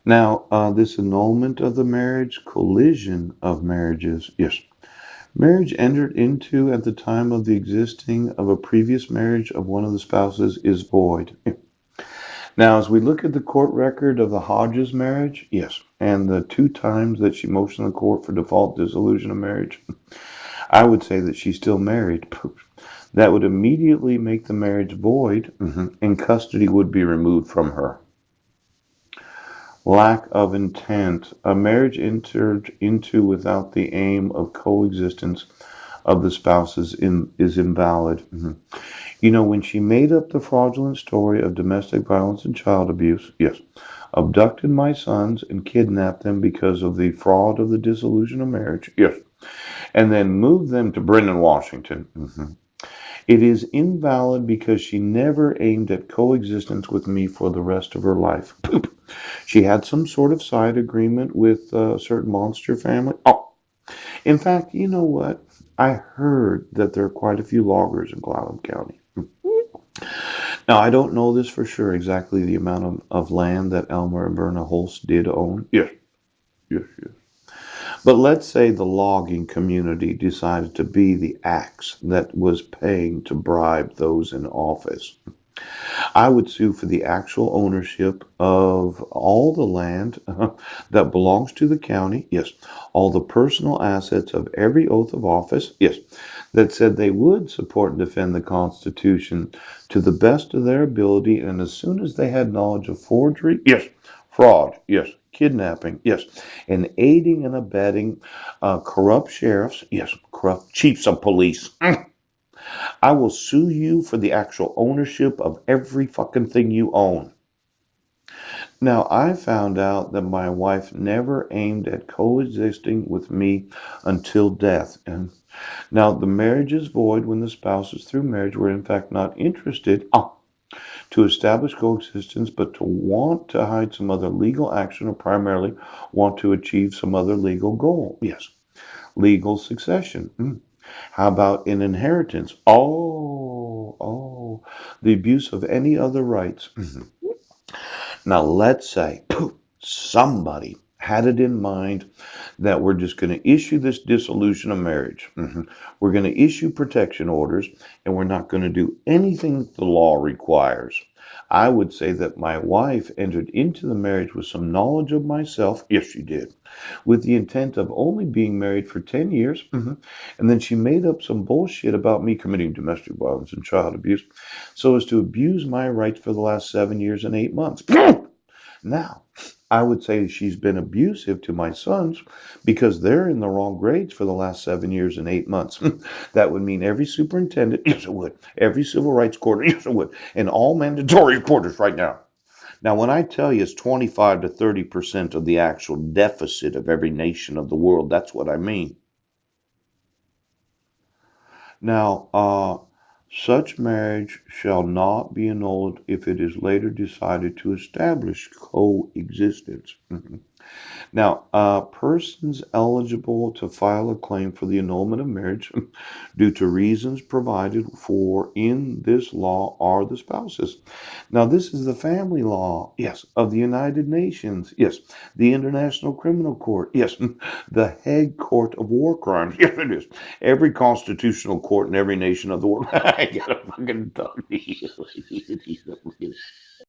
Now, this annulment of the marriage, collision of marriages. Yes. Marriage entered into at the time of the existing of a previous marriage of one of the spouses is void. Now, as we look at the court record of the Hodges marriage, yes, and the two times that she motioned the court for default dissolution of marriage, I would say that she's still married. That would immediately make the marriage void, and custody would be removed from her. Lack of intent. A marriage entered into without the aim of coexistence of the spouses is invalid. You know, when she made up the fraudulent story of domestic violence and child abuse, yes, abducted my sons and kidnapped them because of the fraud of the dissolution of marriage, yes, and then moved them to Brendan, Washington. It is invalid because she never aimed at coexistence with me for the rest of her life. Poop. She had some sort of side agreement with a certain monster family. Oh, in fact, you know what? I heard that there are quite a few loggers in Clallam County. Now, I don't know this for sure, exactly the amount of land that Elmer and Verna Holst did own. Yes, yes, yes. But let's say the logging community decided to be the axe that was paying to bribe those in office. I would sue for the actual ownership of all the land that belongs to the county. Yes. All the personal assets of every oath of office. Yes. That said they would support and defend the Constitution to the best of their ability. And as soon as they had knowledge of forgery, yes. Fraud, yes. Kidnapping, yes. And aiding and abetting corrupt sheriffs, yes. Corrupt chiefs of police. I will sue you for the actual ownership of every fucking thing you own. Now, I found out that my wife never aimed at coexisting with me until death. And now the marriage is void when the spouses through marriage were in fact not interested to establish coexistence, but to want to hide some other legal action or primarily want to achieve some other legal goal. Yes, legal succession. How about an inheritance? The abuse of any other rights. Now, let's say somebody had it in mind that we're just going to issue this dissolution of marriage. We're going to issue protection orders, and we're not going to do anything the law requires. I would say that my wife entered into the marriage with some knowledge of myself. Yes, she did. With the intent of only being married for 10 years. And then she made up some bullshit about me committing domestic violence and child abuse so as to abuse my rights for the last 7 years and 8 months. Now, I would say she's been abusive to my sons because they're in the wrong grades for the last 7 years and 8 months. That would mean every superintendent, yes, it would. Every civil rights court, yes, it would. And all mandatory quarters right now. Now, when I tell you it's 25 to 30% of the actual deficit of every nation of the world, that's what I mean. Now, such marriage shall not be annulled if it is later decided to establish coexistence. Now, persons eligible to file a claim for the annulment of marriage due to reasons provided for in this law are the spouses. Now, this is the family law, yes, of the United Nations, yes, the International Criminal Court, yes, the Hague Court of War Crimes, yes, it is. Every constitutional court in every nation of the world. I gotta fucking talk to you.